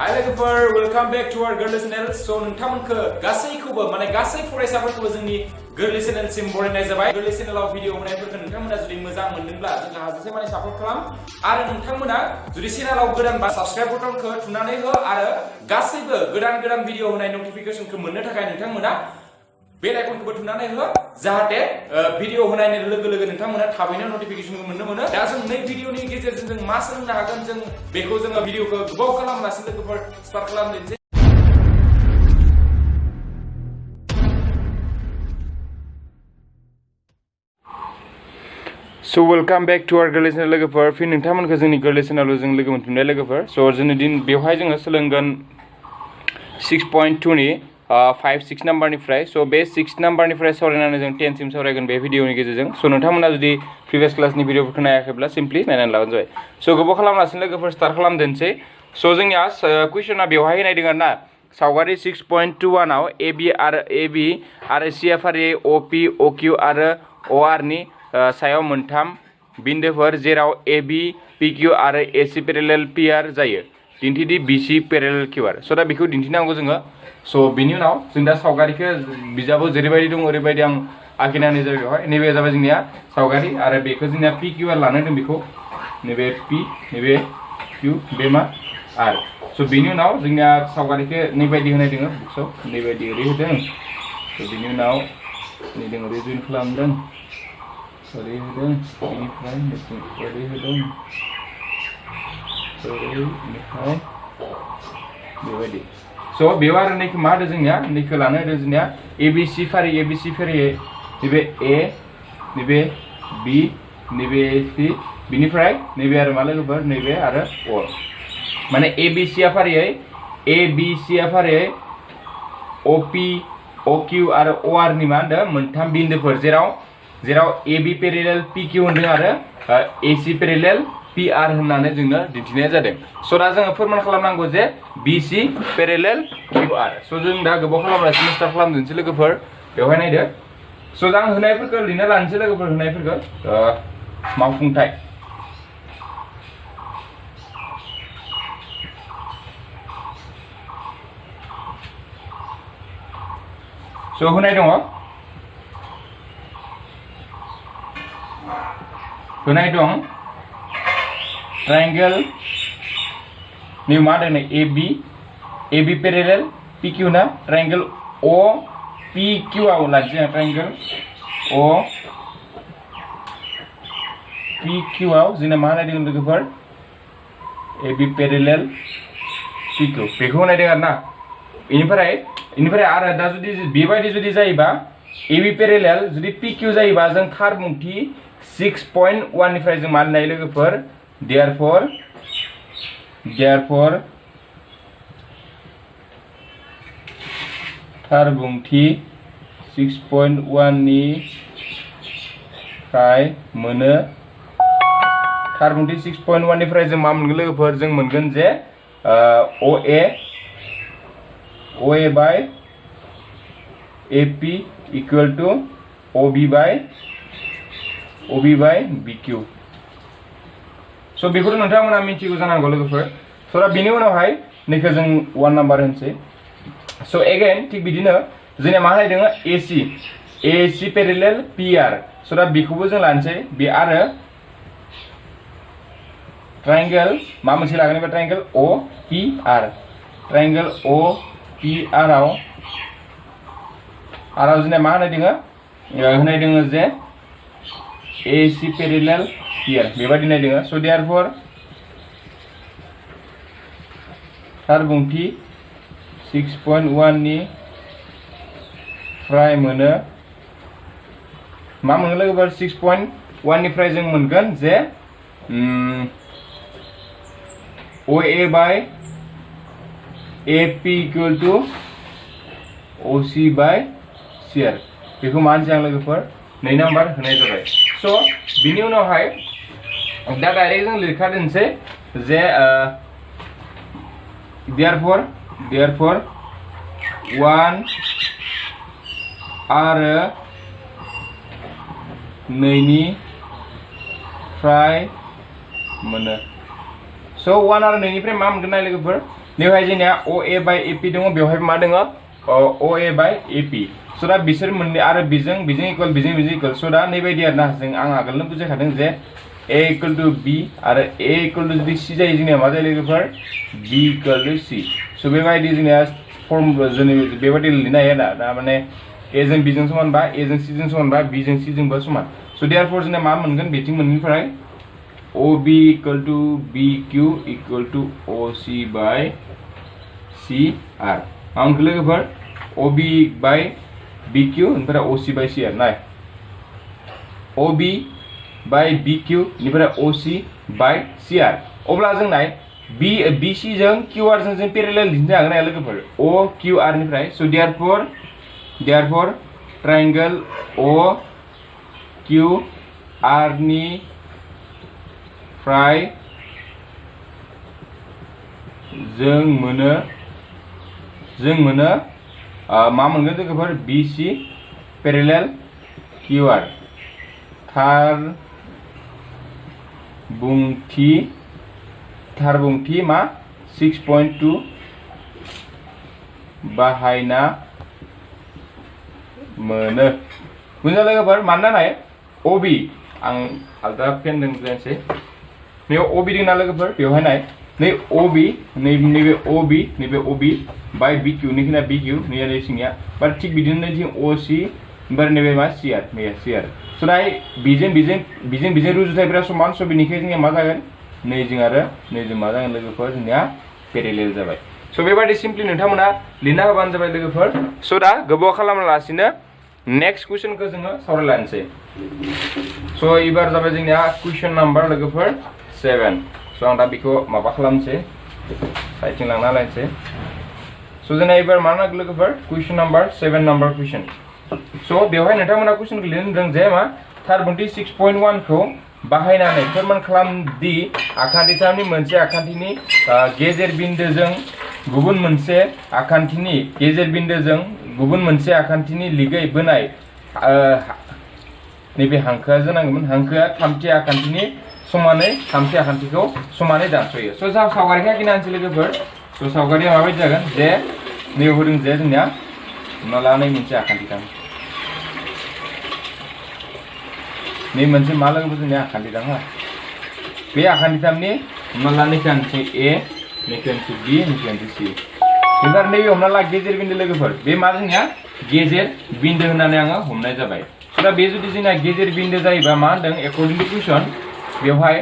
Hi लोगोफोर, welcome back to our Girly channel. So नोंथांमोनखौ गासैखौबो माने गासै फरायसाफोरखौबो जोंनि Girly channel सिम बरायनाय जाबाय। Girly channelआव भिडिअ होनायफोरखौ नोंथांमोना जुदि मोजां मोनदोंब्ला जोंहा हाजासे माने सापर्ट खालाम आरो नोंथांमोना जुदि चेनेलाव गोदानबा साबस्क्राइब बटनखौ थुनानै हो आरो गासैबो गोदान भिडिअ होनाय नटिफिकेशनखौ मोननो थाखाय नोंथांमोना बेल आइकनखौबो थुनानै हो जाहाथे भिडिअ होनायनि लोगो लोगो नोंथांमोना थाबैनो नटिफिकेशनखौ मोननो मोनो। दा जों नै भिडिअनि गेजेरजों जों मा सोलोंनो हागोन जों बेखौ जोङो भिडिअखौ गोबाव खालामालासिनो लोगोफोर स्टार्ट खालामनोसै। So welcome back to our Girly channel लोगोफोर फिन नोंथांमोनखौ जोंनि Girly channelआव जों लोगो मोनफिनबाय लोगोफोर। So जोंनि दिन बेवहाय जोङो सोलोंगोन 6.2 नि 5-6 नाम्बारनिफ्राय सो बे 6 नाम्बारनिफ्राय सावरायनानै जों 10 सिम सावरायगोन बे भिडिअनि गेजेरजों। सो नोंथांमोना जुदि प्रिभियास क्लासनि भिडिअफोरखौ नायाखैब्ला सिम्पलि नायनानै लाबानो जाबाय। सो गोबाव खालामालासिनो लोगोफोर स्टार्ट खालामदोनसै। सो जोंनिया कुइसना बेवहाय होनाय दङ आरोना सावगारि 6.21 आव AB आरो C फारियै OP OQ आरो OR नि सायाव मोनथाम बिन्दोफोर जेराव AB PQ आरो AC पेरेलेल PR जायो दिन्थिदि BC पेरेलेल QR। सो दा बेखौ दिन्थिनांगौ जोङो। सो बिनि उनाव जों दा सावगारिखौ बिजाबाव जेरैबायदि दं ओरैबायदि आं आखिनानै जाबाय बेवहाय नैबे जाबाय जोंनिया सावगारि आरो बेखौ जोंनिया PQR लानो दं बेखौ नैबे P नैबे Q बे मा R। सो बिनि उनाव जोंनिया सावगारिखौ नैबायदि होनाय दङ बुक्सआव नैबायदि ओरै होदों। सो बिनि उनाव नैदों ओरै जइन खालामदों ओरै होदों बेनिफ्राय ओरै होदों ओरैनिफ्राय बेबायदि। सो बेयाव आरो नैखौ मा होदों जोंनिया नैखौ लानो होदों जोंनिया ABC फारियै नैबे A नैबे B नैबे C बिनिफ्राय नैबे आरो मा लोगोफोर नैबे आरो O माने ABC फारियै OP OQ आरो OR नि मा होनदों मोनथाम बिन्दोफोर जेराव AB पेरेलेल PQ होनदों आरो AC पेरेलेल PR होननानै जोंनो दिन्थिनाय जादों। सो दा जोङो फोरमान खालामनांगौ जे BC पेरेलेल QR। सो जों दा गोबाव खालामालासिनो स्टार्ट खालामदोंसै लोगोफोर बेवहाय नायदो। सो दा आं होनायफोरखौ लिरना लानोसै लोगोफोर होनायफोरखौ मावफुंथाय सो होनाय दं ट्रायंगल नि मा होदों AB पेरेलेल PQ ना ट्रायंगल OPQ आव लानोसै आं ट्रायंगल OPQ आव जोंना मा होनाय दं लोगोफोर AB पेरेलेल PQ बेखौ होनाय दं आरोना। इनिफ्राय आरो दा जुदि बेबायदि जुदि जायोबा AB पेरेलेल जुदि PQ जायोबा जों थार बुंथि 6.1 निफ्राय जों मा होननाय लोगोफोर therefore थार बुंथि 6.1 निफ्राय मोनो थार बुंथि 6.1 निफ्राय जों मा मोनगोन लोगोफोर जों मोनगोन जे OA by AP equal to OB by BQ। सो बेखौ नोंथांमोना मिथिगौ जानांगौ लोगोफोर। सो दा बिनि उनावहाय नैखौ जों 1 नाम्बार होनसै। सो एगेन थिग बिदिनो जोंनिया मा होनाय दङ AC पेरेलेल PR। सो दा बेखौबो जों लानोसै बे आरो ट्रायंगल मा मोनसे लागोन बे ट्रायंगल OPR आव जोंनिया मा होनाय दङ जे AC पेरेलेल PR बेबायदि होनाय दङ। सो देयरफोर थार बुंथि 6.1 निफ्राय मोनो मा मोनगोन लोगोफोर 6.1 निफ्राय जों मोनगोन जे OA by AP equal to OC by CR बेखौ मा होनसै आं लोगोफोर 2 नाम्बार होनाय जाबाय। सो बिनि उनावहाय दा डाइरेक्ट जों लिरखा दोनसै जे therefore 1 आरो 2 निफ्राय मोनो। So 1 आरो 2 निफ्राय मा मोनगोन नाय लोगोफोर बेवहाय जोंनिया OA बाय AP दङ बेवहाय मा दङ OA बाय AP स' दा बिसोर मोननै आरो बिजों इकुवेल बिजों इकुवेल स' दा नैबायदि आरोना जों आं आगोलनो बुजायखादों जे A इकुवेल टु B आरो A इकुवेल टु जुदि C जायो जोंनिया मा जायो लोगोफोर B इकुवेल टु C स' बेबायदि जोंनिया फर्म जोंनि बेबायदि लिरनो हायो आरोना दा माने A जों B जों समान बा A जों C जों समान बा B जों C जोंबो समान स' देयारफर जोंना मा मोनगोन बेथिं मोननिफ्राय OB equal to BQ equal to OC by CR मा मोनखो लोगोफोर OB बाय BQ ओमफ्राय OC बाय CR नाय OB बाय BQ निफ्राय OC बाय CR अब्ला जों नाय BC जों QR जों पेरेलेल लिरनो हागोन ना लोगोफोर OQR निफ्राय स' देयारफर ट्रायंगल OQR निफ्राय जों मोनो मा मोनगोन लोगोफोर BC पेरेलेल QR थार बुंथि मा 6.2 बाहायना मोनो बुझा लोगोफोर मानना नाय OB आं आलदा पेन दों जानोसै नैयाव OB दं ना लोगोफोर बेवहाय नाय नै OB नैबे OB बाय BQ निखिना BQ नैया नै सिंनिया बा थिग बिदिनो नैथिं OC ओमफ्राय नैबे मा CR नैया CR स' दाय बिजों रुजुथायफोरा समान स' बेनिखाय जोंनिया मा जागोन नैजों आरो नैजों मा जागोन लोगोफोर जोंनिया पेरेलेल जाबाय स' बेबायदि सिम्पलि नोंथांमोना लिरना होबानो जाबाय लोगोफोर स' दा गोबाव खालामालासिनो नेक्स्ट कुइसनखौ जोङो सावरायलायनोसै स' एबार जाबाय जोंनिया कुइसन नाम्बार लोगोफोर 7 स' आं दा बेखौ माबा खालामनोसै साइडथिं लांना लायनोसै स' जोंना एबार मा नांगौ लोगोफोर कुइसन नाम्बार 7 नाम्बार कुइसन स' बेवहाय नोंथांमोना कुइसनखौ लिरनो रोंदों जे मा थार बुंथि 6.1 खौ बाहायनानै फोरमान खालामदि आखान्थिथामनि मोनसे आखान्थिनि गेजेर बिन्दोजों गुबुन मोनसे आखान्थिनि गेजेर बिन्दोजों गुबुन मोनसे आखान्थिनि लिगै बोनाय नैबे हांखोआ जानांगौमोन हांखोआ थामथि आखान्थिखौ समानै दानस'यो स' जा सावगारिखौ आखिना होनोसै लोगोफोर स' सावगारिया माबायदि जागोन जे नैयाव होदों जे जोंनिया हमना ला नै मोनसे आखान्थिथाम नै मोनसे मा लोगोफोर जोंनिया आखान्थिथाम हा बे आखान्थिथामनि हमना ला नैखौ होनसै A नैखौ होनसै B नैखौ होनसै C ओमफ्राय नैबे हमना ला गेजेर बिन्दो लोगोफोर बे मा जोंनिया गेजेर बिन्दो होननानै आङो हमनाय जाबाय स' दा बे जुदि जोंना गेजेर बिन्दो जायोबा मा होनदों एकर्डिं टु कुइसन बेवहाय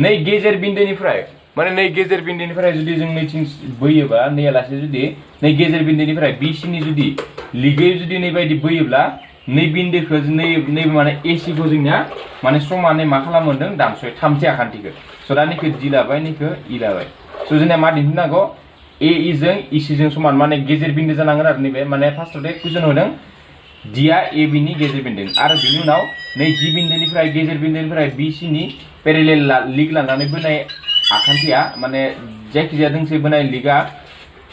नै गेजेर बिन्दोनिफ्राय माने नै गेजेर बिन्दोनिफ्राय जुदि जों नैथिं बोयोबा नैयालासे जुदि नै गेजेर बिन्दोनिफ्राय BC नि जुदि लिगै जुदि नैबायदि बोयोब्ला नै बिन्दोखौ नै माने AC खौ जोंनिया माने समानै मा खालामदों दानस'यो थामथि आखान्थिखौ स' दा नैखौ D लाबाय नैखौ E लाबाय स' जोंनिया मा दिन्थिनांगौ AE जों EC जों समान माने गेजेर बिन्दो जानांगोन आरो नैबे माने फार्स्टआव कुइसन होदों D आ AB नि गेजेर बिन्दो आरो बिनि उनाव नै G बिन्दोनिफ्राय गेजेर बिन्दोनिफ्राय BC नि पेरेलेल लिग लानानै बोनाय आखान्थिया माने जायखिजाया दोंसे बोनाय लिगआ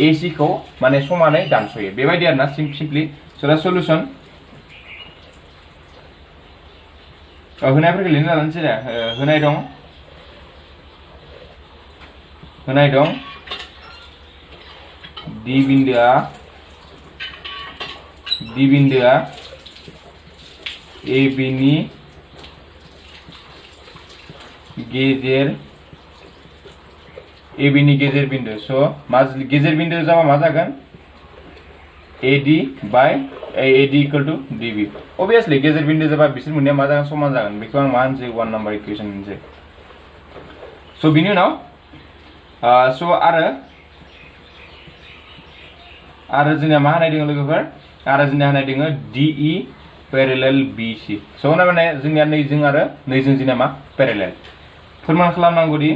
AC खौ माने समानै दानस'यो बेबायदि आरोना सिम्पलि स' दा सल्युसन होनायफोरखौ लिरनो लानोसै दा होनाय दं D बिन्दोआ AB नि गेजेर बिन्दो स' मा गेजेर बिन्दो जाबा मा जागोन AD इक्वल टु DB अबियासलि गेजेर बिन्दो जाबा बिसोर मोननैया मा जागोन समान जागोन बेखौ आं मा होनसै 1 नाम्बार इकुवेसन होनसै स' बिनि उनाव स' आरो जोंनिया मा होनाय दङ लोगोफोर आरो जोंनिया होनाय दङ DE पेरेलेल BC स' माने जोंनिया नैजों आरो नैजों जोंनिया मा पेरेलेल फोरमान खालामनांगौ दि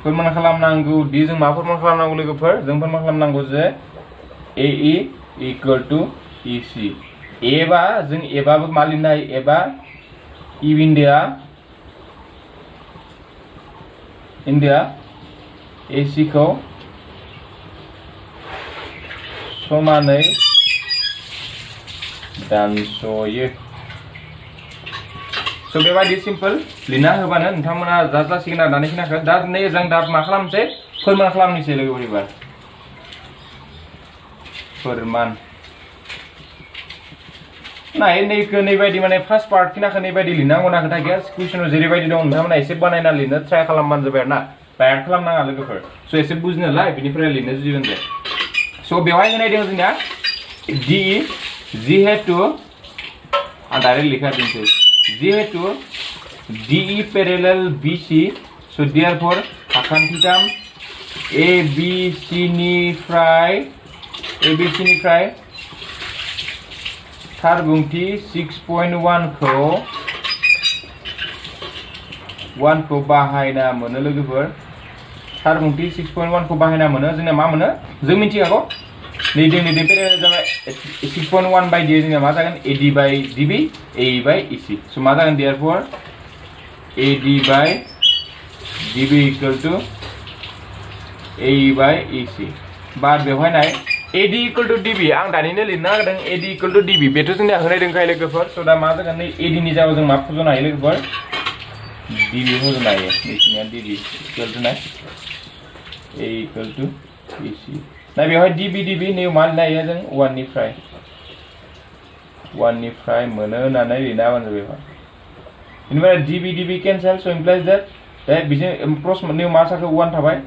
फोरमान खालामनांगौ दि जों मा फोरमान खालामनांगौ लोगोफोर जों फोरमान खालामनांगौ जे AE इक्वल टु EC एबा जों एबाबो मा लिरनो हायो एबा E बिन्दोआ AC खौ समानै दानस'यो स' बेबायदि सिम्पल लिरना होबानो नोंथांमोना जाजासिगोन आरो दानि खिनाखौ दा नै जों दा मा खालामनोसै फोरमान खालामनोसै लोगोफोर एबार फोरमान नाय नैखौ नैबायदि माने फार्स्ट पार्ट खिनाखौ नैबायदि लिरनांगौ ना खोथा गैया कुइसनाव जेरैबायदि दं नोंथांमोना एसे बानायना लिरनो ट्राय खालामबानो जाबाय आरो ना बायार खालामनाङा लोगोफोर स' एसे बुजिनोलाय बिनिफ्राय लिरनो जुजिगोन दे स' बेवहाय होनाय दं जोंनिया डि जिहेतु आं डाइरेक्ट लिखा दोनसै जिहेतु DE parallel BC so therefore आखान्थिथाम ABC निफ्राय थार बुंथि 6.1 खौ बाहायना मोनो लोगोफोर थार बुंथि 6.1 खौ बाहायना मोनो जोंना मा मोनो जों मिथिखागौ नैदे पेरेलेल जाबाय 6.1 बायदि जोंना मा जागोन AD by DB AE by EC so मा जागोन therefore AD by DB equal to AE by EC बार बेवहाय नाय AD equal to DB आं दानिनो लिरना होदों AD equal to DB बेथ' जोंना होनाय दंखायो लोगोफोर स' दा मा जागोन नै AD नि जायगायाव जों मा फज'नो हायो लोगोफोर DB फज'नो हायो नैथिनिया DB equal to नाय A equal to EC ना बेवहाय DB नै मा लिरनो हायो जों 1 निफ्राय मोनो होननानै लिरना होबानो जाबाय बेनिफ्राय DB cancel so implies that बिजों क्रस मोननै मा जाखो 1 थाबाय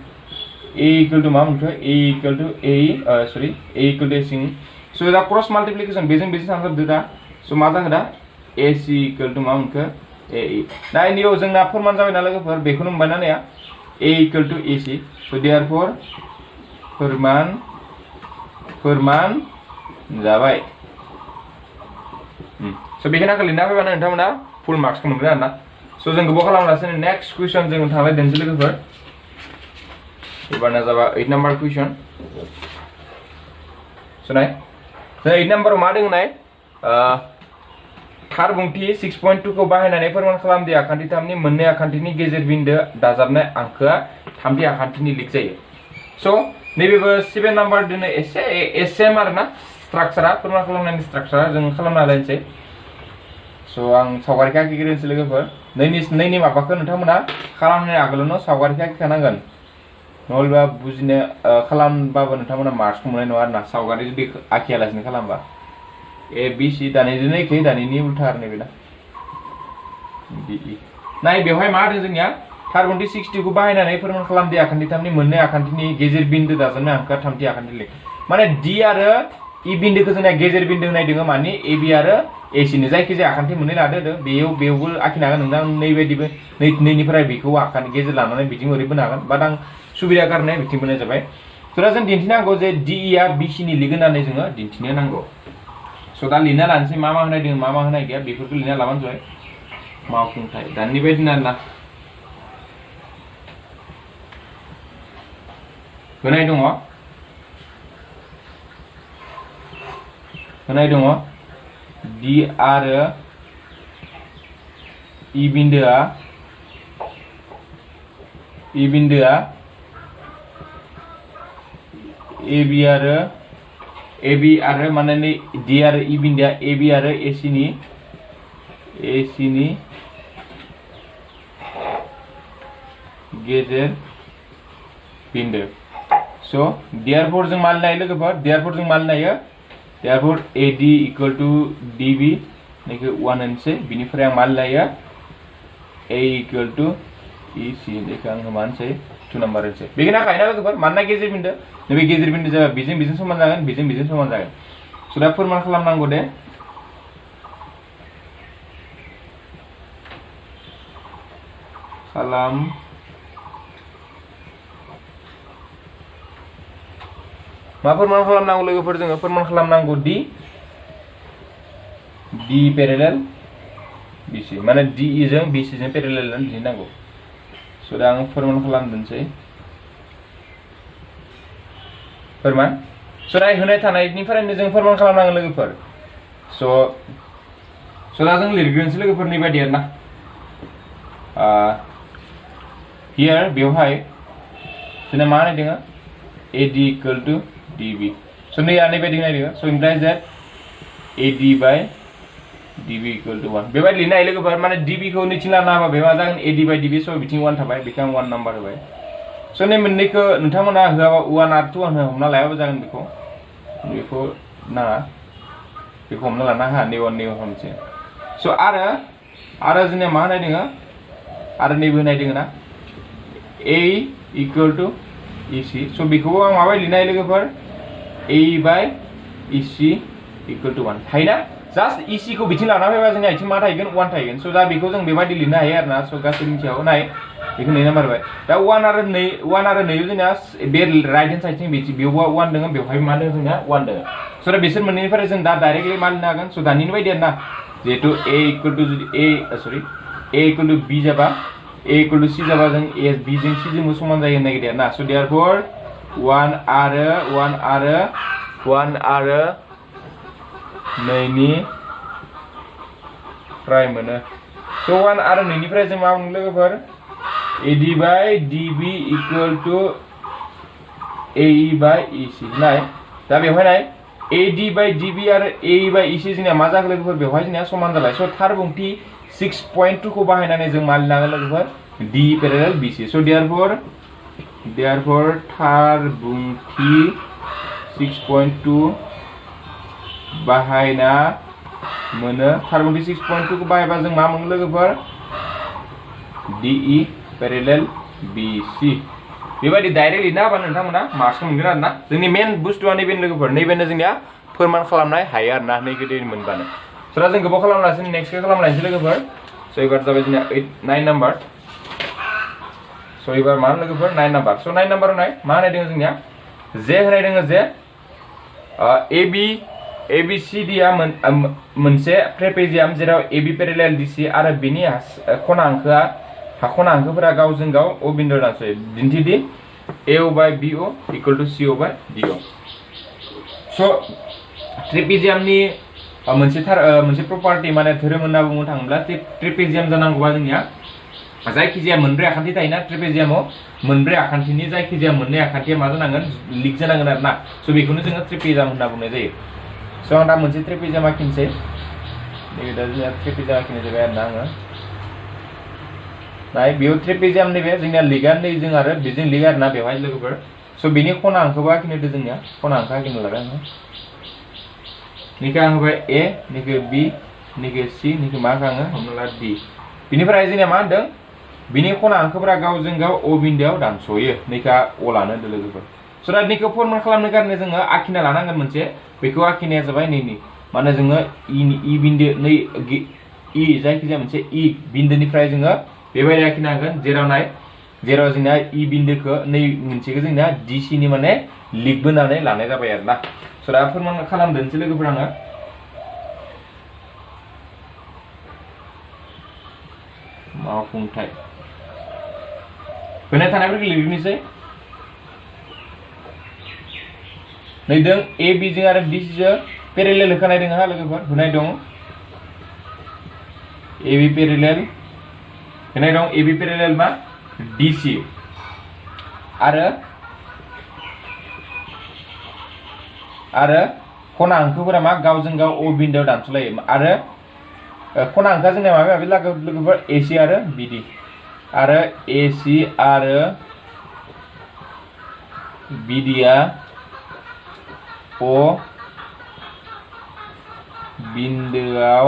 A equal to मा मोनखो A equal to A equal to AC so दा क्रस मल्टिप्लिकेशन बेजों सानजाबदो दा so मा जाखो दा AC equal to मा मोनखो AE दा इनियाव जोंना फोरमान जाबाय ना लोगोफोर बेखौनो मोनबायना नाया A equal to AC so therefore फोरमान जाबाय so बेखिनिखौ लिरना फैबानो नोंथांमोना फुल मार्क्सखौ मोनगोन आरोना so जों गोबाव खालामलासिनो नेक्स्ट कुइसन जों थांलाय दोनसै लोगोफोर एबारना जाबाय 8 नाम्बार कुइसन so नाय जों 8 नाम्बाराव मा दङ नाय थार बुंथि 6.2 खौ बाहायनानै फोरमान खालामदि आखान्थि 3 नि मोननै आखान्थिनि गेजेर बिन्दो दाजाबनाय आंखोआ थामथि आखान्थिनि लिक जायो so नैबेबो 7 नाम्बार दोनो एसे आरोना स्ट्राक्चारा फोरमान खालामनायनि स्ट्राक्चारा जों खालामना लायनोसै so आं सावगारिखौ आखिग्रोनोसै लोगोफोर नैनि माबाखौ नोंथांमोना खालामनाय आगोलावनो सावगारिखौ आखिखानांगोन नङाब्ला बुजिनो खालामबाबो नोंथांमोना मार्क्सखौ मोननाय नङा आरोना सावगारि जुदि आखियालासिनो खालामबा ABC दानिजों एखे दानिनि उल्था आरो नैबे ना DE नाय बेवहाय मा होदों जोंनिया थार बुंथि 60 खौ बाहायनानै फोरमान खालामदि आखान्थि 3 नि मोननै आखान्थिनि गेजेर बिन्दो दाजाबनाय आंखोआ थामथि आखान्थि लिक माने D आरो E बिन्दोखौ जोंना गेजेर बिन्दो होनाय दङ माने AB आरो AC नि जायखिजाया आखान्थि मोननै लादो बेयावबो आखिनो हागोन नोंथां नैबायदिबो नैनिफ्राय बेखौ आखान्थि गेजेर लानानै बिथिं ओरै बोनो हागोन बाट आं सुबिदा कारणे बिथिं बोनाय जाबाय स' दा जों दिन्थिनांगौ जे DE आ BC नि लिक होननानै जोङो दिन्थिनो नांगौ स' दा लिरना लानोसै मा होनाय दङ मा होनाय गैया बेफोरखौ लिरना लाबानो जाबाय मावफुंथाय दानि बायदिनो आरोना होनाय दङ D आरो E बिन्दोआ AB आरो माने नै D आरो E बिन्दोआ AB आरो AC नि गेजेर बिन्दो so therefore जों मान लायो लोगोफोर therefore AD equal to DB नैखौ 1 होनसै बिनिफ्राय आं मान लायो A equal to EC नैखौ आं मानसै 2 नाम्बार होनसै बेखिना खायना लोगोफोर मानना गेजेर बिन्दो नैबे गेजेर बिन्दो जाबा बेजों समान जागोन बेजों समान जागोन so दा फोरमान खालामनांगौ दे मा फोरमान खालामनांगौ लोगोफोर जोङो फोरमान खालामनांगौ D पेरेलेल BC माने DE जों BC जों पेरेलेल होननानै दिन्थिनांगौ स' दा आं फोरमान खालामदोंसै फोरमान स' दा होनाय थानायनिफ्रायनो जों फोरमान खालामनांगोन लोगोफोर स' दा जों लिरग्रोनोसै लोगोफोरनि बायदि आरोना हियार बेवहाय जोंना मा होनाय दङ AD equal to DB so नै आनै बायदि होनाय दङ so implies that AD by DB equal to 1 बेबायदि लिरनो हायो लोगोफोर माने DB खौ नैथिं लाना हाबा बे मा जागोन AD by DB स बिथिं 1 थाबाय बेखौ आं 1 नाम्बार होबाय स नै मोननैखौ नोंथांमोना होआबा 1 आरो 2 होनो हमना लायाबो जागोन बेखौ नाङा बेखौ हमना लाना हा नै 1 नै हमसे स आरो जोंनिया मा होनाय दोङो आरो नैबो होनाय दोङो ना A equal to EC स बेखौबो आं माबायदि लिरनो हायो लोगोफोर A by EC equal to 1 थायोना जास्ट EC को बिथिं लाना फैबा जोंनिया इथिं मा थाहैगोन 1 थाहैगोन स दा बेखौ जों बेबायदि लिरनो हायो आरोना स गासै मिथियाव नाय बेखौ 2 नाम्बार होबाय दा 1 आरो 2 जोंनिया बे राइट हेन्ड साइडथिं बेयावबो 1 दङ बेवहाय मा दङ जोंनिया 1 दङ स दा बिसोर मोननैनिफ्राय जों दा डाइरेक्टलि मा लिरनो हागोन स दानिनि बायदि आरोना जेहेतु A equal to B जाबा A equal to C जाबा जों A B जों C जों समान जायो होननाय गैया ना स देयरफॉर 1 आरो 2 नि फ्राय मोनो स 1 आरो 2 निफ्राय जों मा मोनो लोगोफोर AD by DB equal to AE by EC नाय दा बेवहाय नाय AD by DB आरो AE by EC जोंनिया मा जागोन लोगोफोर बेवहाय जोंनिया समान जाबाय स थार बुंथि 6.2 को बाहायनानै जों मा लिरनो हागोन लोगोफोर D parallel BC स देयरफॉर थार बुंथि 6.2 बाहायना मोनो थार बुंथि 6.2 को बाहायबा जों मा मोनो लोगोफोर DE parallel BC बेबायदि डाइरेक्ट लिरना होबा नोंथांमोना मार्क्सखौ मोनगोन आरोना जोंनि मेन बुस्थुआ नैबे लोगोफोर नैबेनो जोंनिया फोरमान खालामनाय हायो आरोना नै गोदै मोनबानो स दा जों गोबाव खालामलासिनो नेक्स्टखौ खालामलायनोसै लोगोफोर स एबार जाबाय जोंनिया 9 नाम्बार स एबार मा लोगोफोर 9 नाम्बार स 9 नाम्बाराव नाय मा होनाय दङ जोंनिया जे होनाय दङ जे ABCD आ मोनसे ट्रेपेजियाम जेराव AB पेरेलेल DC आरो बिनि खना हांखोफोरा गावजों गाव O बिन्दु दानसयो दिन्थिदि AO by BO equal to CO by DO स ट्रेपेजियामनि मोनसे प्रपार्टी माने धोरोम होनना बुंनो थाङोब्ला ट्रेपेजियाम जानांगौबा जोंनिया जायखिजाया मोनब्रै आखान्थि थायोना ट्रेपेजियामाव मोनब्रै आखान्थिनि जायखिजाया मोननै आखान्थिया मा जानांगोन लिक जानांगोन आरोना स बेखौनो जोङो ट्रेपेजियाम होनना बुंनाय जायो स आं दा मोनसे ट्रेपेजियाम आखिनोसै नैबे दा जोंनिया ट्रेपेजियाम आखिनाय जाबाय आरोना आङो नाय बेयाव ट्रेपेजियाम नैबे जोंनिया लिगा नैजों आरो बेजों लिग आरोना बेवहाय लोगोफोर स बेनि खना हांखोबो आखिनो होदो जोंनिया खना हांखो आखिनो लाबाय आङो निखौ आं होबाय A निखौ B निखौ C निखौ मा आङो हमना ला D बिनिफ्राय जोंनिया मा होनदों बिनि खना हांखोफोरा गावजों गाव O बिन्दोआव दानसयो निखौ O लानो होदो लोगोफोर स दा निखौ फर्मुला खालामनो कारणे जोङो आखिना लानांगोन मोनसे बेखौ आखिनाया जाबाय नैनि माने जोङो E बिन्दो नै E जायखिजाया मोनसे E बिन्दोनिफ्राय जोङो बेबायदि आखिनो हागोन जेराव जोंना E बिन्दोखौ नै मोनसेखौ जोंना DC नि माने लिक बोनानै लानाय जाबाय आरोना स दा फोरमान खालामदोंसै लोगोफोर आङो मावफुंथाय होनाय थानायफोरखौ लिरनोसै नै दों AB जों आरो DC जों पेरेलेल होखानाय दङ हा लोगोफोर होनाय दं AB पेरेलेल होनाय दं AB पेरेलेल मा DC आरो खना हांखोफोरा मा गावजों गाव O बिन्दोआव दानसलायो आरो खना हांखोआ जोंनिया माबे लोगोफोर AC आरो BD आरो AC आरो BD आ O बिन्दोआव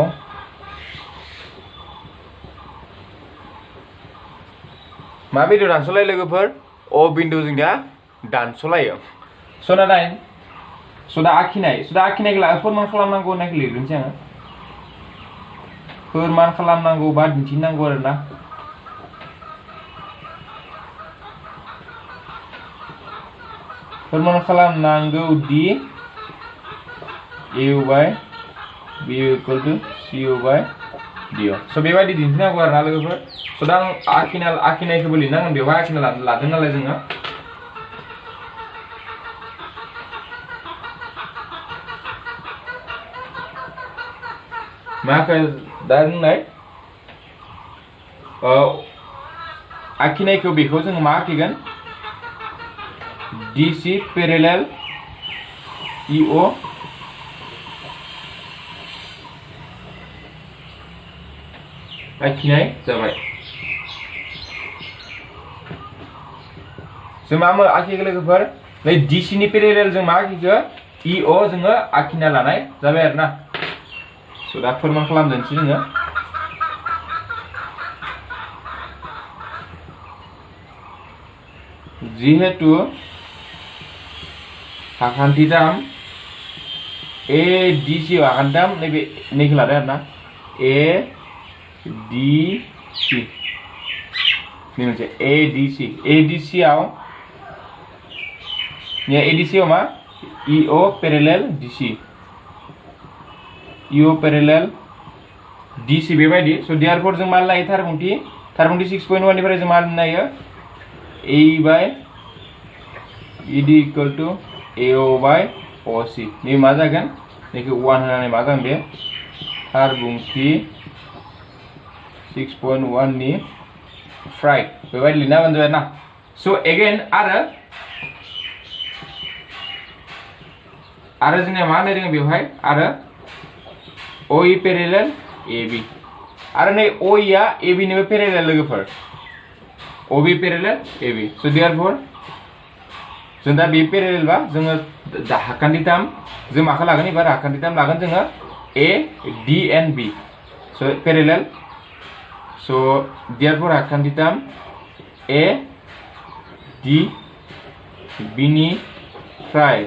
मा बिन्दो दानसलायो लोगोफोर O बिन्दो जोंनिया दानसलायो स दा आखिनायखौ फोरमान खालामनांगौ होननायखौ लिरनोसै आङो फोरमान खालामनांगौ बा दिन्थिनांगौ आरोना फोरमान खालामनांगौ दि AO by BO equal to CO by DO स बेबायदि दिन्थिनांगौ आरोना लोगोफोर स दा आं आखिनायखौबो लिरनांगोन बेवहाय आखिना लादों नालाय जोङो मा दा बुंनाय आखिनायखौ बेखौ जोङो मा आखिगोन DC parallel EO आखिनाय जाबाय जों मा आखिगो लोगोफोर नै DC नि पेरेलेल जों मा आखिखो EO जोङो आखिना लानाय जाबाय आरोना स' दा फोरमान खालामदोंसै जोङो जिहेतु हाखान्थिथाम ADC हाखान्थिथाम नैबे नैखौ लादों आरोना ADC नै मोनसे ADC आव ने ADC आव मा EO parallel DC EO parallel DC बेबायदि स' therefore जों मा लायो थारबुंथि 6.1 निफ्राय जों मा लायो AE by ED equal to AO by OC नै मा जागोन नैखौ 1 होनानै मा जागोन बे थारबुंथि 6.1 नि फ्राय बेबायदि लिरना होबानो जाबाय ना स' again आरो जोंनिया मा होननाय दङ बेवहाय आरो OE parallel AB आरो नै OE आ AB निबो parallel लोगोफोर OB parallel AB so therefore जों दा बे parallel बा जोङो हाखान्थिथाम जों माखौ लागोन एबार हाखान्थिथाम लागोन जोङो A D and B so parallel so therefore हाखान्थिथाम A D B नि फ्राय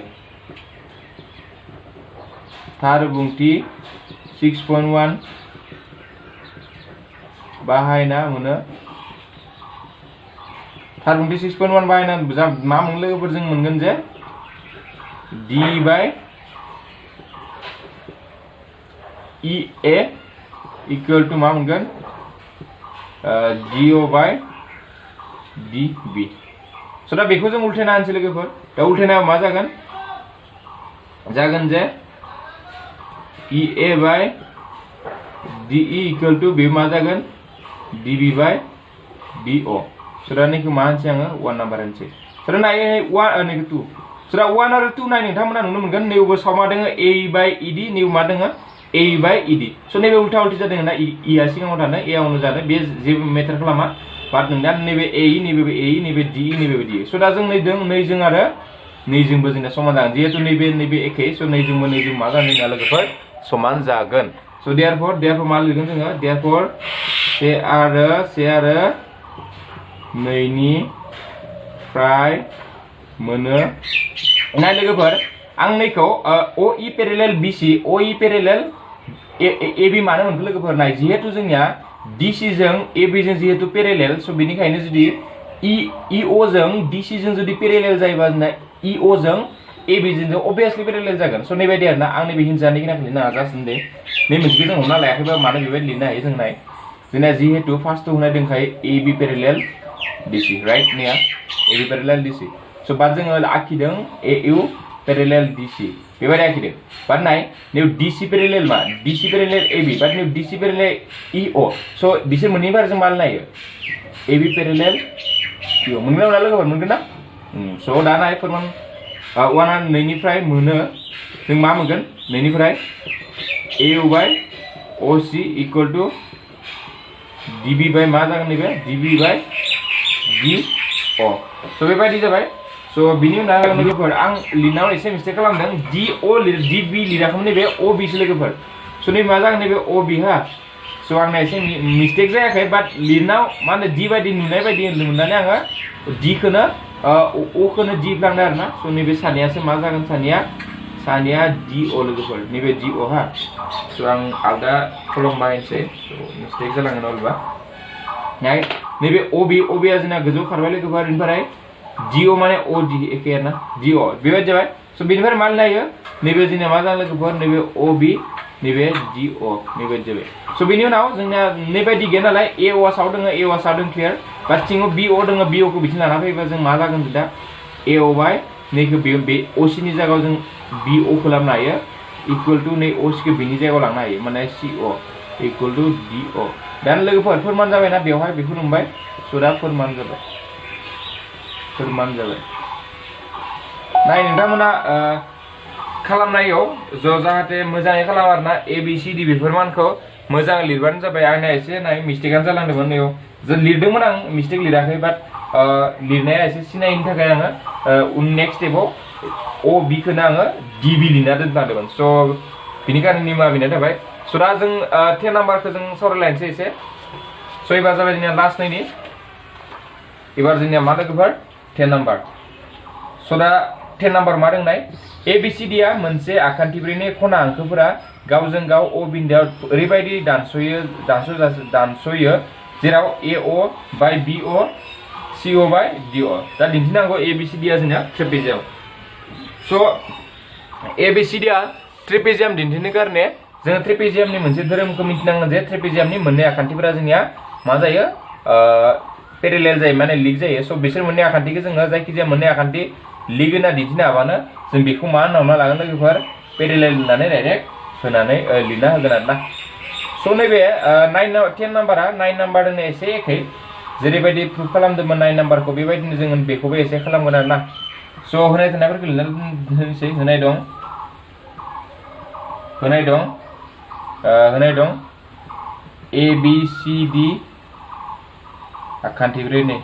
थारबुंथि 6.1 बाहायना मोनो थारबुंथि 6.1 बाहायना मा मोन लोगोफोर जों मोनगोन जे D by EA equal to मा मोनगोन GO by DB so दा बेखौ जों उल्थायना होनसै लोगोफोर दा उल्थायनायाव मा जागोन जे EA by DE equal to बे मा जागोन DB by DO so दा नैखौ मा होनसै आङो 1 नाम्बार होनसै so दा नाय 1 नैखौ 2 so दा 1 आरो 2 नाय नोंथांमोना नुनो मोनगोन नैबो साव मा दङ A by ED नैबो मा दङ A by ED so नैबे उल्था उल्थि जादों ना E आ सिगाङाव थादों A आवनो जादों बे जेबो मेटार खालामा बाट नोंना नैबे AE नैबे AE नैबे DE नैबे DE so दा जों नैजों आरो नैजोंबो जोंना समान जागोन जिहेतु नैबे एखे so नैजोंबो मा जागोन जोंना लोगोफोर समान जागोन so therefore मा लिरगोन जोङो therefore से आरो नैनिफ्राय मोनो नाय लोगोफोर आं नैखौ OE parallel BC OE parallel AB मानो मोनखो लोगोफोर नाय जिहेतु जोंनिया DC जों AB जों जिहेतु parallel so बेनिखायनो जुदि EO जों DC जों जुदि parallel जायोबा जोंना EO जों AB जों obviously parallel जागोन so नैबायदि आरोना आं नैबे हिनजानि गोनां लिरनो नाजागासिनो दे नै मोनसेखौ जों हमना लायाखैबा मानो बेबायदि लिरनो हायो जों नाय जोंना जिहेतु फार्स्टआव होनाय दंखायो AB parallel DC राइट नैया AB parallel DC so बाद जोङो आखिदों AU parallel DC बेबायदि आखिदों बाद नाय नै DC parallel मा DC parallel AB बाद नै DC parallel EO so बिसोर मोननै बार जों मा लायो AB parallel EO मोनगोन ना लोगोफोर मोनगोन ना so दा नाय फोरमान 1 नैनिफ्राय मोनो जों मा मोनगोन नैनिफ्राय AU by OC equal to DB by मा जागोन नैबे DB by DO so बेबायदि जाबाय so बिनि उनाव लोगोफोर आं लिरनायाव एसे मिस्टेक खालामदों DO DB लिराखैमोन नैबे OB सो लोगोफोर so नैबे मा जागोन नैबे OB हा so आंना एसे मिस्टेक जायाखै बाट लिरनायाव मा होनो D बायदि नुनाय बायदि मोननानै आङो D खोनो O खोनो D लांदों आरोना so नैबे सानैयासो मा जागोन सानैया DO लोगोफोर नैबे DO हा so आं आलदा कलम बाहायनोसै so मिस्टेक जालांगोन अब्ला नाय नैबे OB आ जोंना गोजौ खारबाय लोगोफोर बेनिफ्राय DO माने OD एखे आरोना DO बेबायदि जाबाय so बेनिफ्राय मा लायो नैबे जोंना मा जागोन लोगोफोर नैबे OB नैबे DO नैबायदि जाबाय so बेनि उनाव जोंना नैबायदि गैया नालाय AO आ साव दङ AO आ साव दङ क्लियार बाट सिङाव BO दङ BO खौ बिथिं लाना फैबा जों मा जागोन दा AO बाय नैखौ बे OC नि जायगायाव जों BO खालामनो हायो इक्वल टु नै OC खौ बिनि जायगायाव लांनो हायो माने CO इक्वल टु DO दा लोगोफोर फोरमान जाबायना बेवहाय बेखौ नुबाय so दा फोरमान जाबाय नाय नोंथांमोना खालामनायाव जाहाथे मोजाङै खालाम आरोना ABCD बेफोर मानखौ मोजां लिरबानो जाबाय आंना एसे नाय मिस्टेकआनो जालांदोंमोन नैयाव जों लिरदोंमोन आं मिस्टेक लिराखै बाट लिरनाया एसे सिनायनि थाखाय आङो नेक्स्ट स्टेपाव अ बि खोनो आङो डि बि लिरना दोनफ्लांदोंमोन स' बिनि कारणे निमाहा बिनाय थाबाय स' दा जों 10 नाम्बारखौ जों सावरायलायनोसै एसे स' एबार जाबाय जोंनिया लास्ट नायनि एबार जोंनिया मा लोगोफोर 10 नाम्बार स' दा 10 नाम्बार मा दोंनाय ABCD आ मोनसे आखान्थिब्रैनि खना हांखोफोरा गावजों गाव अ बिन्दोआव ओरैबायदि दानस'यो जेराव AO by BO CO by DO दा दिन्थिनांगौ ABCD आ जोंना ट्रेपेजियाम स' ABCD आ ट्रेपेजियाम दिन्थिनो कारणे जों ट्रेपेजियामनि मोनसे धोरोमखौ मिथिनांगोन जे ट्रेपेजियामनि मोननै आखान्थिफोरा जोंनिया मा जायो पेरेलेल जायो माने लिग जायो स' बिसोर मोननै आखान्थिखौ जोङो जायखिजाया मोननै आखान्थि लिग होना दिन्थिनो हाबानो जों बेखौ मा होनना लागोन लोगोफोर पेरेलेल होननानै डाइरेक्ट होनानै लिरना होगोन आरोना स' नैबे 10 नाम्बारा 9 नाम्बारजों एसे एखे जेरैबायदि प्रुफ खालामदोंमोन 9 नाम्बारखौ बेबायदिनो जोङो बेखौबो एसे खालामगोन आरोना स' होनाय थानायफोरखौ लिरना दोनसै होनाय दं ABCD आखान्थिब्रैनि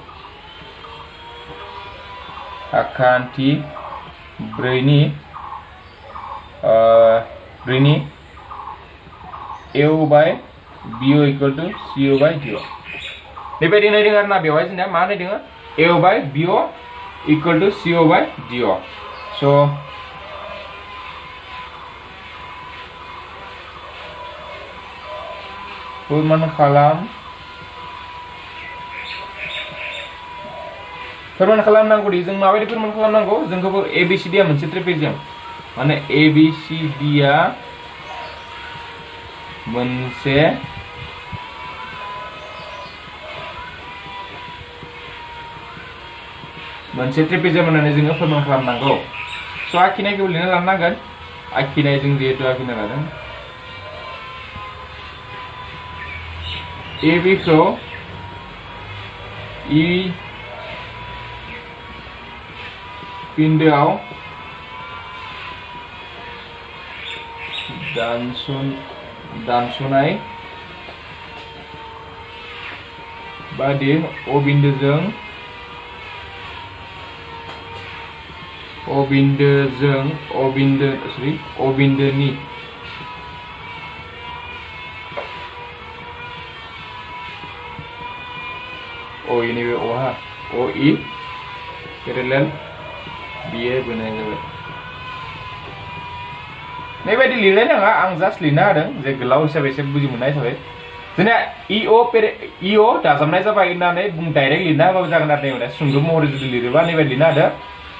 AO by BO equal to CO by DO बेबायदि नायदों आरोना बेवहाय जोंना मा नायदों AO by BO equal to CO by DO स' फोरमान खालामनांगौ दि जों माबायदि फोरमान खालामनांगौ जोंखौ ABCD आ मोनसे ट्रेपेजियाम माने ABCD आ मोनसे ट्रेपेजियाम होननानै जोङो फोरमान खालामनांगौ स' आखिनायखौ लिरना लानांगोन आखिनाय जों जिहेतु आखिना लादों AB खौ E बिन्दोआव दानस'नाय बादि O बिन्दोनि OE पेरेलेल BA बनाय जाबाय बेबायदि लिरनाय नङा आं जास्ट लिरना होदों जे गोलाव हिसाबै एसे बुजि मोननाय थाबाय जोंना EO दाजाबनाय जाबाय होननानै डाइरेक्ट लिरना होबाबो जागोन आरो नैबे सुंद' महरै जुदि लिरोबा नैबायदि लिरना होदो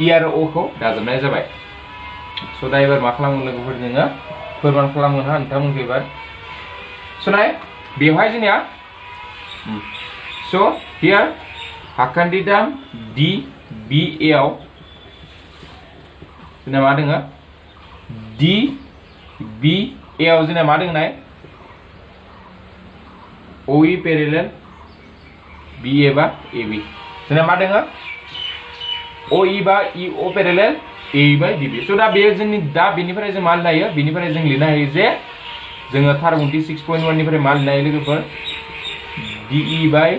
E आरो O खौ दाजाबनाय जाबाय स' दा एबार मा खालामगोन लोगोफोर जोङो फोरमान खालामगोन हा नोंथांमोनखौ एबार स' नाय बेवहाय जोंनिया स' हियार आखान्थिथाम DBA आव जोंना मा दोङो DBA आव जोंना मा दोङो नाय OE पेरेलेल BA बा AB जोंना मा दोङो OE बा EO पेरेलेल AE बा DB स' दा बे जोंनि दा बेनिफ्राय जों मा लिरनो हायो बेनिफ्राय जों लिरनो हायो जे जोङो थार 6.1 निफ्राय मा लिरनो हायो लोगोफोर DE by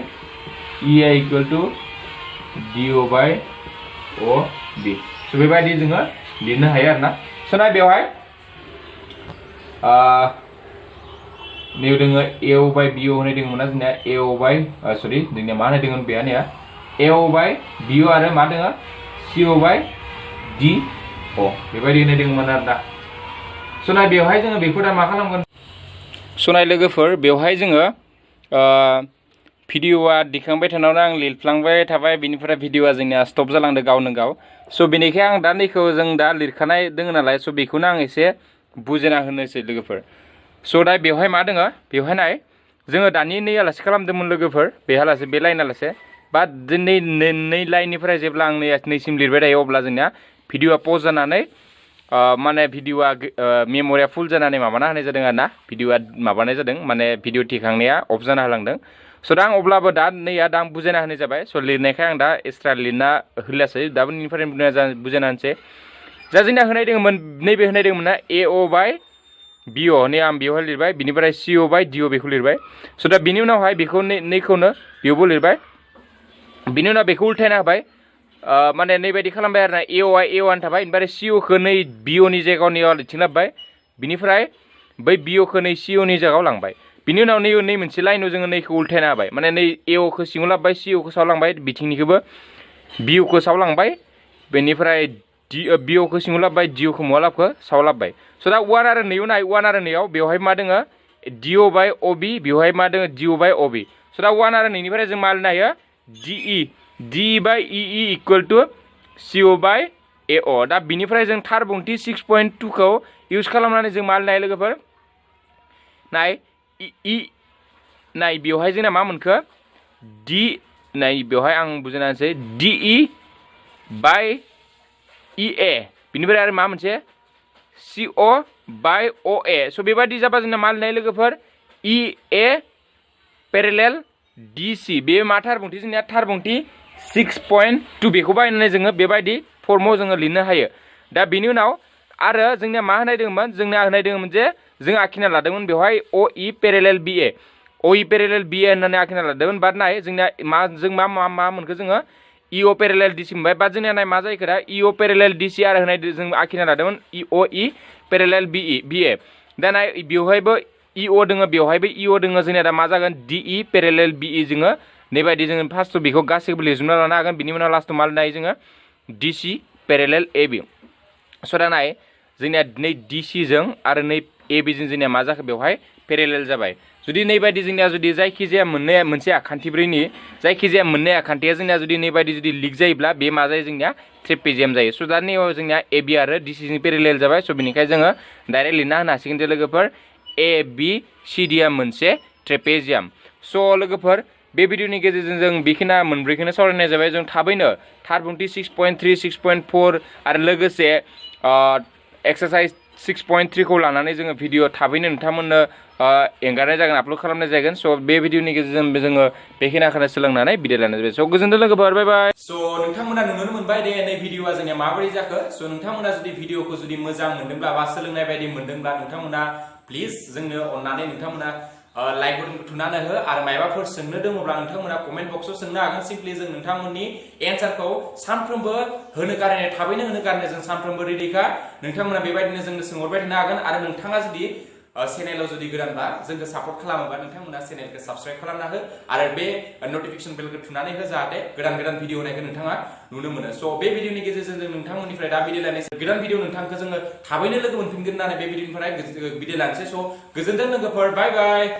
EA equal to DO by OB स' बेबायदि जोङो लिरनो हायो आरोना स' ना बेवहाय नैबे दोङो AO बाय BO होनाय दोङोमोन ना जोंनिया AO बाय सरि जोंनिया मा होनाय दोङोमोन बेयानिया AO बाय BO आरो मा दोङो CO बाय DO बेबायदि होनाय दोङोमोन आरोना स' ना बेवहाय जोङो बेखौ दा मा खालामगोन स' नाय लोगोफोर बेवहाय जोङो भिडिअआ दिखांबाय थानायावनो आं लिरफ्लांबाय थाबाय बिनिफ्राय भिडिअआ जोंनिया स्टप जालांदों गावनो गाव स' बेनिखाय आं दा नैखौ जों दा लिरखानाय दोङो नालाय स' बेखौनो आं एसे बुजिना होनोसै लोगोफोर स' दा बेवहाय मा दोङो बेवहाय नाय जोङो दानि नै आलासि खालामदोंमोन लोगोफोर बेहालासे बे लाइन आलासे बा नै लाइननिफ्राय जेब्ला आं नैसिम लिरबाय थायो अब्ला जोंनिया भिडिअआ पज जानानै माने भिडिअआ मेम'रिया फुल जानानै माबाना होनाय जादों आरोना भिडिअआ माबानाय जादों माने भिडिअ थिखांनाया अफ जाना होलांदों स' दा आं अब्लाबो दा नैया दा आं बुजायना होनाय जाबाय स' लिरनायखाय आं दा एक्सट्रा लिरना होलासै दाबो नोंनिफ्राय बुजायना होनोसै जा जोंना होनाय दोङोमोन नैबे होनाय दोङोमोन ना AO बाय BO नै आं बेयावहाय लिरबाय बिनिफ्राय CO बाय DO बेखौ लिरबाय स' दा बिनि उनावहाय बेखौ नैखौनो बेयावबो लिरबाय बिनि उनाव बेखौ उल्थायना होबाय माने नैबायदि खालामबाय आरोना A1 थाबाय ओमफ्राय CO खौ नै BO नि जायगायाव नैयाव लिरथिं लाबबाय बिनिफ्राय बै BO खौ नै CO नि जायगायाव लांबाय बिनि उनाव नै मोनसे लाइनाव जोङो नैखौ उल्थायना होबाय माने नै AO खौ सिङाव लाबबाय CO खौ सायाव लांबाय बिथिंनिखौबो BO खौ सायाव लांबाय बेनिफ्राय BO खौ सिङाव लाबबाय DO खौ महा लाबखो सायाव लाबबाय स' दा 1 आरो 2 नाय 1 आरो 2 आव बेवहाय मा दोङो DO बाय OB बेवहाय मा दोङो DO बाय OB स' दा 1 आरो 2 निफ्राय जों मा लिरनो हायो DE बाय EE इक्वल टु CO बाय AO दा बिनिफ्राय जों थार बुंथि 6.2 खौ इउज खालामनानै जों मा लिरनो हायो लोगोफोर नाय नाय बेवहाय जोंना मा मोनखो नाय बेवहाय आं बुजायना होनोसै DE बाय EA बिनिफ्राय आरो मा मोनसे CO बाय OA स' बेबायदि जाबा जोंना मा लिरनाय लोगोफोर EA पेरेलेल DC बे मा थार बुंथि जोंनिया थार बुंथि 6.2 बेखौ बाहायनानै जोङो बेबायदि फर्माव जोङो लिरनो हायो दा बेनि उनाव आरो जोंनिया मा होनाय दङमोन जोंना होनाय दङमोन जे जों आखिना लादोंमोन बेवहाय OE parallel BA OE parallel BA होननानै आखिना लादोंमोन बाट नाय जोंना जों मा मोनखो जोङो EO पेरेलेल DC मोनबाय बाट जोंनिया नाय मा जायो दा EO पेरेलेल DC आरो होनाय जों आखिना लादोंमोन OE पेरेलेल BA दा नाय बेवहायबो EO दोङो बेवहायबो EO दोङो जोंनिया दा मा जागोन DE पेरेलेल BE जोङो नैबायदि जोङो फार्स्टआव बेखौ गासैबो लिरजोबना लानो हागोन बिनि उनाव लास्टआव मा लिरनो हायो जोङो DC पेरेलेल AB स' दा नाय जोंनिया नै DC जों आरो नै AB जों जोंनिया मा जाखो बेवहाय पेरेलेल जाबाय जुदि नैबायदि जोंनिया जुदि जायखिजाया मोनसे आखान्थि ब्रैनि जायखिजाया मोननै आखान्थिया जोंनिया जुदि नैबायदि जुदि लिक जायोब्ला बे मा जायो जोंनिया ट्रेपेजियाम जायो स' दा नैयाव जोंनिया AB आरो DC जों पेरेलेल जाबाय स' बेनिखायनो जोङो डाइरेक्ट लिरना होनो हासिगोन जे लोगोफोर ABCD आ मोनसे ट्रेपेजियाम स' लोगोफोर बे भिडिअनि गेजेरजों जों बेखिना मोनब्रैखौनो सावरायनाय जाबाय जों थाबैनो थार बुंथि 6.3 6.4 आरो लोगोसे एक्सारसाइज 6.3 खौ लानानै जोङो भिडिअ थाबैनो नोंथांमोननो एंगारनाय जागोन आपल'ड खालामनाय जागोन स' बे भिडिअनि गेजेरजों जोङो बेखिनिखौनो सोलोंनानै भिडिअ लानाय जाबाय स' गोजोनथों लोगोफोर बाय बाय स' नोंथांमोना नुनो मोनबाय दे नै भिडिअआ जोंनिया माबोरै जाखो स' नोंथांमोना जुदि भिडिअखौ जुदि मोजां मोनदोंब्ला बा सोलोंनाय बायदि मोनदोंब्ला नोंथांमोना प्लिज जोंनो अननानै नोंथांमोना लाइक बटनखौ थुनानै हो आरो मायबाफोर सोंनो दङब्ला नोंथांमोना कमेन्ट बक्सआव सोंनो हागोन सिम्पलि जों नोंथांमोननि एन्सारखौ सानफ्रोमबो होनो गारनाय थाबैनो होनो गारनाय जों सानफ्रोमबो रेडिखा नोंथांमोना बेबायदिनो जोंनो सोंहरबाय थानो हागोन आरो नोंथाङा जुदि चेनेलाव जुदि गोदानबा जोंखौ सापर्ट खालामोबा नोंथांमोना चेनेलखौ साबस्क्राइब खालामना हो आरो बे नटिफिकेसन बेलखौ थुनानै हो जाहाथे गोदान भिडिअ होनायखौ नोंथाङा नुनो मोनो स' बे भिडिअनि गेजेरजों जों नोंथांमोननिफ्राय दा भिडिअ लानोसै गोदान भिडिअ नोंथांखौ जोङो थाबैनो लोगो मोनफिनगोन होननानै बे भिडिअनिफ्राय भिडिअ लानोसै स' गोजोनथों लोगोफोर बाय बाय